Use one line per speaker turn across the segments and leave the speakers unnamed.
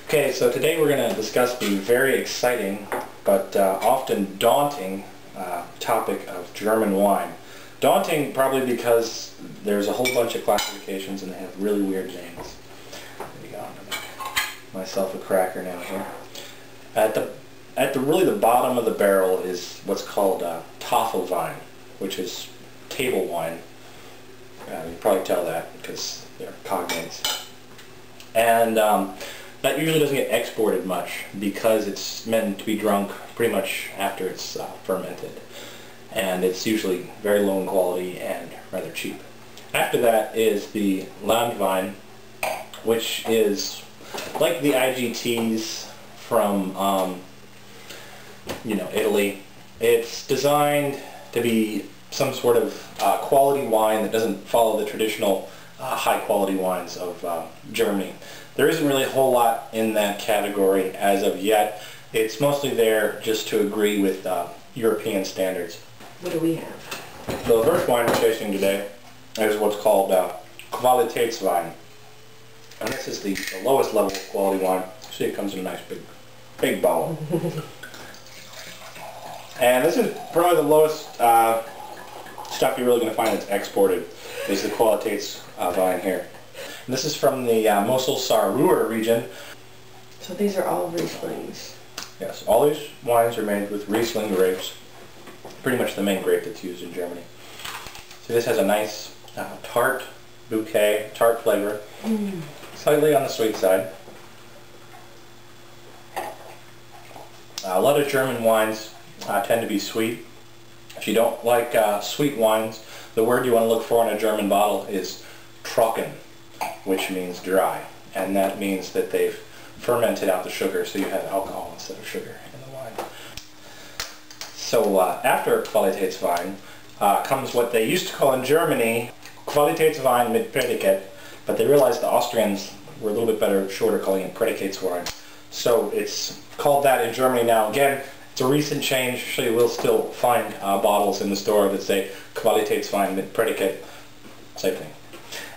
Okay, so today we're going to discuss the very exciting but often daunting topic of German wine. Daunting probably because there's a whole bunch of classifications and they have really weird names. There you go. I'm going to make myself a cracker now here. At the really the bottom of the barrel is what's called Tafelwein, which is table wine. You can probably tell that because they're cognates. And that usually doesn't get exported much because it's meant to be drunk pretty much after it's fermented. And it's usually very low in quality and rather cheap. After that is the Landwein, which is like the IGTs from Italy. It's designed to be some sort of quality wine that doesn't follow the traditional high quality wines of Germany. There isn't really a whole lot in that category as of yet. It's mostly there just to agree with European standards.
What do we have?
So the first wine we're tasting today is what's called Qualitätswein. And this is the lowest level of quality wine. See, it comes in a nice big bottle. And this is probably the lowest stuff you're really going to find that's exported, is the Qualitätswein here. And this is from the Mosel-Saar-Ruhr region.
So these are all Rieslings.
Yes, all these wines are made with Riesling grapes. Pretty much the main grape that's used in Germany. So this has a nice tart bouquet, tart flavor, slightly on the sweet side. A lot of German wines tend to be sweet. If you don't like sweet wines, the word you want to look for in a German bottle is trocken, which means dry. And that means that they've fermented out the sugar, so you have alcohol instead of sugar in the wine. So after Qualitätswein comes what they used to call in Germany Qualitätswein mit Prädikat, but they realized the Austrians were a little bit better, shorter, calling it Prädikatswein. So it's called that in Germany now. Again, it's a recent change, so you will still find bottles in the store that say Qualitätswein mit Prädikat, same thing.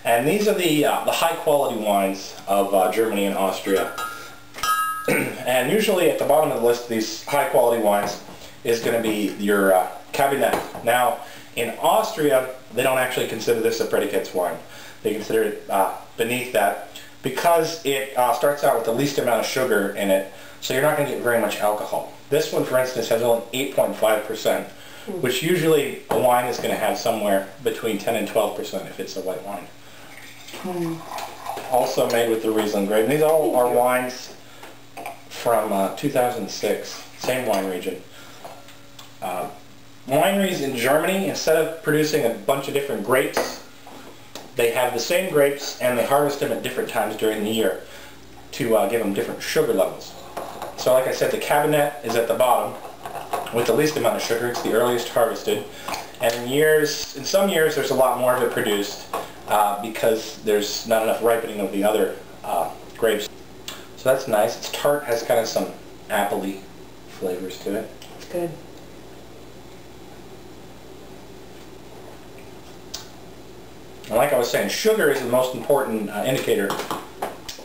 And these are the high quality wines of Germany and Austria. And usually at the bottom of the list of these high quality wines is going to be your Cabernet. Now, in Austria, they don't actually consider this a Prädikatswein. They consider it beneath that because it starts out with the least amount of sugar in it, so you're not going to get very much alcohol. This one, for instance, has only 8.5%, which usually a wine is going to have somewhere between 10 and 12% if it's a white wine. Also made with the Riesling grape. And these all are wines from 2006, same wine region. Wineries in Germany, instead of producing a bunch of different grapes, they have the same grapes and they harvest them at different times during the year to give them different sugar levels. So like I said, the Cabernet is at the bottom with the least amount of sugar. It's the earliest harvested. And in some years there's a lot more of it produced because there's not enough ripening of the other grapes. So that's nice. It's tart, has kind of some apple-y flavors to it.
It's good.
And like I was saying, sugar is the most important indicator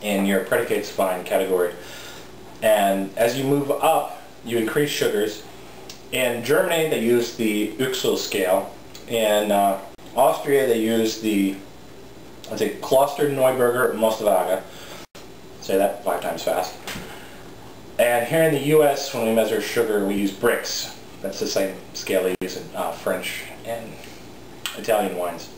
in your Prädikatswein category. And as you move up, you increase sugars. In Germany, they use the Uxel scale. In Austria, they use the, I'd say, Klosterneuburger Mostwaage. Say that 5 times fast. And here in the U.S., when we measure sugar, we use bricks. That's the same scale they use in French and Italian wines.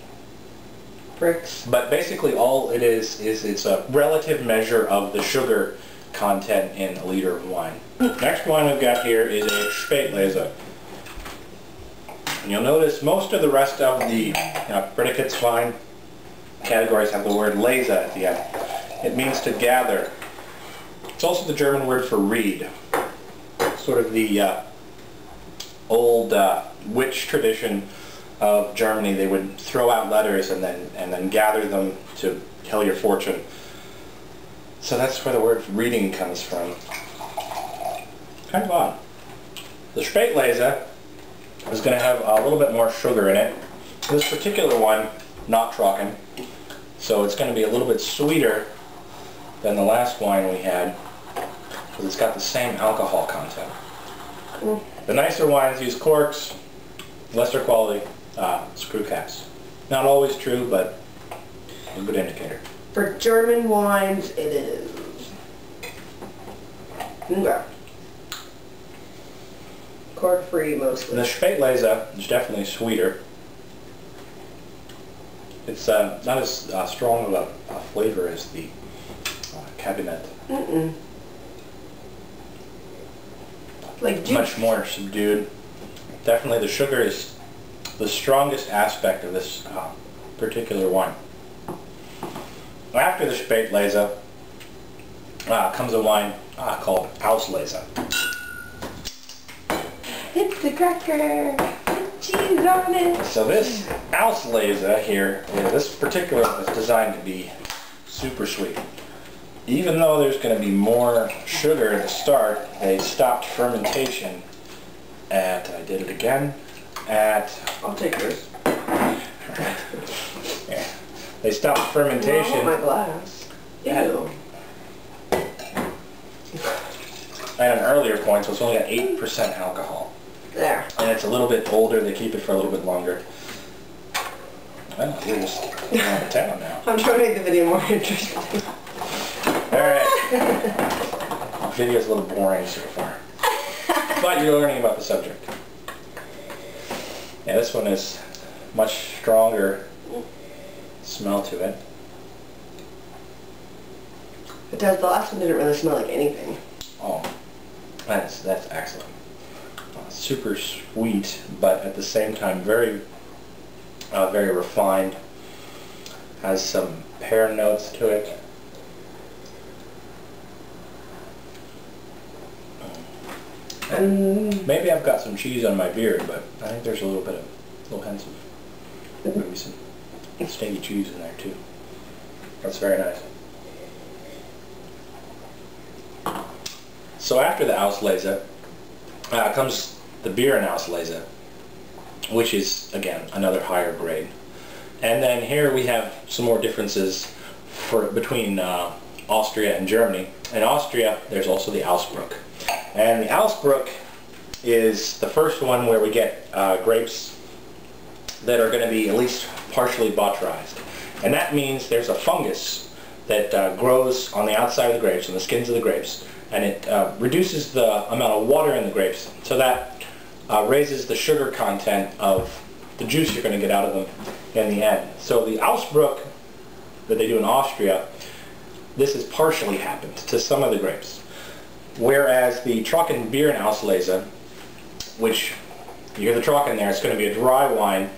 Bricks.
But basically all it is it's a relative measure of the sugar content in a liter of wine. Next wine we've got here is a Spätlese. And you'll notice most of the rest of the Prädikatswein categories have the word Lese at the end. It means to gather. It's also the German word for reed. Sort of the old witch tradition of Germany. They would throw out letters and then gather them to tell your fortune. So that's where the word reading comes from. Kind of odd. The Spätlese is going to have a little bit more sugar in it. This particular one, not trocken, so it's going to be a little bit sweeter than the last wine we had. because it's got the same alcohol content. The nicer wines use corks, lesser quality screw caps. Not always true, but a good indicator.
For German wines, it is. Okay. Cork-free mostly.
And the Spätlese is definitely sweeter. It's not as strong of a flavor as the Cabinet.
Like
much more subdued. Definitely the sugar is the strongest aspect of this particular wine. After the Spätlese comes a wine called Auslese.
It's the cracker! Cheese on it!
So this Auslese here, this particular one is designed to be super sweet. Even though there's going to be more sugar at the start, they stopped fermentation at, I did it again, at...
I'll take yours.
Yeah. They stopped fermentation...
Oh, my glass. Ew.
At an earlier point, so it's only got 8% alcohol.
There.
And it's a little bit older, they keep it for a little bit longer. Well, you're just going to town now.
I'm trying to make the video more interesting.
Alright. Video's a little boring so far. But you're learning about the subject. Yeah, this one is much stronger smell to it.
It does. The last one didn't really smell like anything.
Oh, that's excellent. Super sweet, but at the same time very refined. Has some pear notes to it. And maybe I've got some cheese on my beard, but I think there's a little hints of maybe some stinky cheese in there too. That's very nice. So after the Auslese comes the beer in Auslese, which is again another higher grade. And then here we have some more differences between Austria and Germany. In Austria, there's also the Ausbruch. And the Ausbruch is the first one where we get grapes that are going to be at least partially botryized. And that means there's a fungus that grows on the outside of the grapes, on the skins of the grapes, and it reduces the amount of water in the grapes, so that raises the sugar content of the juice you're going to get out of them in the end. So the Ausbruch that they do in Austria, this has partially happened to some of the grapes. Whereas the Trocken beer in Auslese, which you hear the Trocken there, it's going to be a dry wine.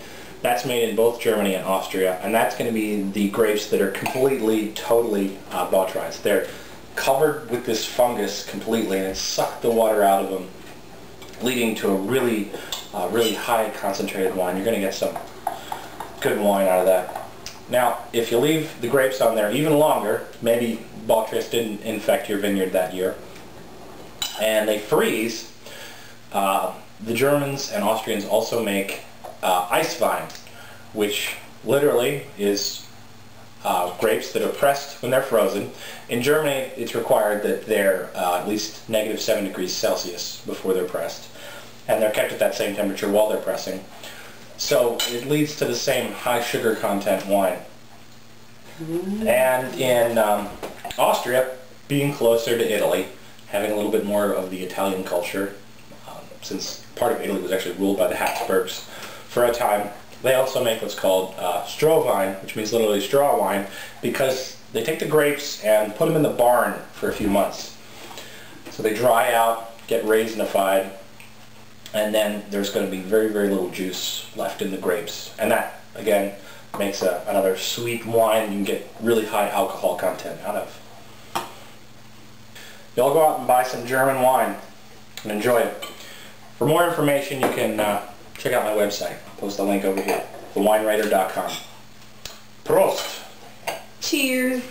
That's made in both Germany and Austria, and that's going to be the grapes that are completely, totally botryized. They're covered with this fungus completely, and it sucked the water out of them, leading to a really high concentrated wine. You're going to get some good wine out of that. Now, if you leave the grapes on there even longer, maybe botrytis didn't infect your vineyard that year, and they freeze, the Germans and Austrians also make Eiswein, which literally is grapes that are pressed when they're frozen. In Germany, it's required that they're at least -7 degrees Celsius before they're pressed, and they're kept at that same temperature while they're pressing. So it leads to the same high sugar content wine. And in Austria, being closer to Italy, having a little bit more of the Italian culture, since part of Italy was actually ruled by the Habsburgs for a time, they also make what's called Strohwein, which means literally straw wine, because they take the grapes and put them in the barn for a few months. So they dry out, get raisinified, and then there's going to be very, very little juice left in the grapes. And that, again, makes another sweet wine you can get really high alcohol content out of. Y'all go out and buy some German wine and enjoy it. For more information, you can check out my website. I'll post the link over here, thewinewriter.com. Prost!
Cheers!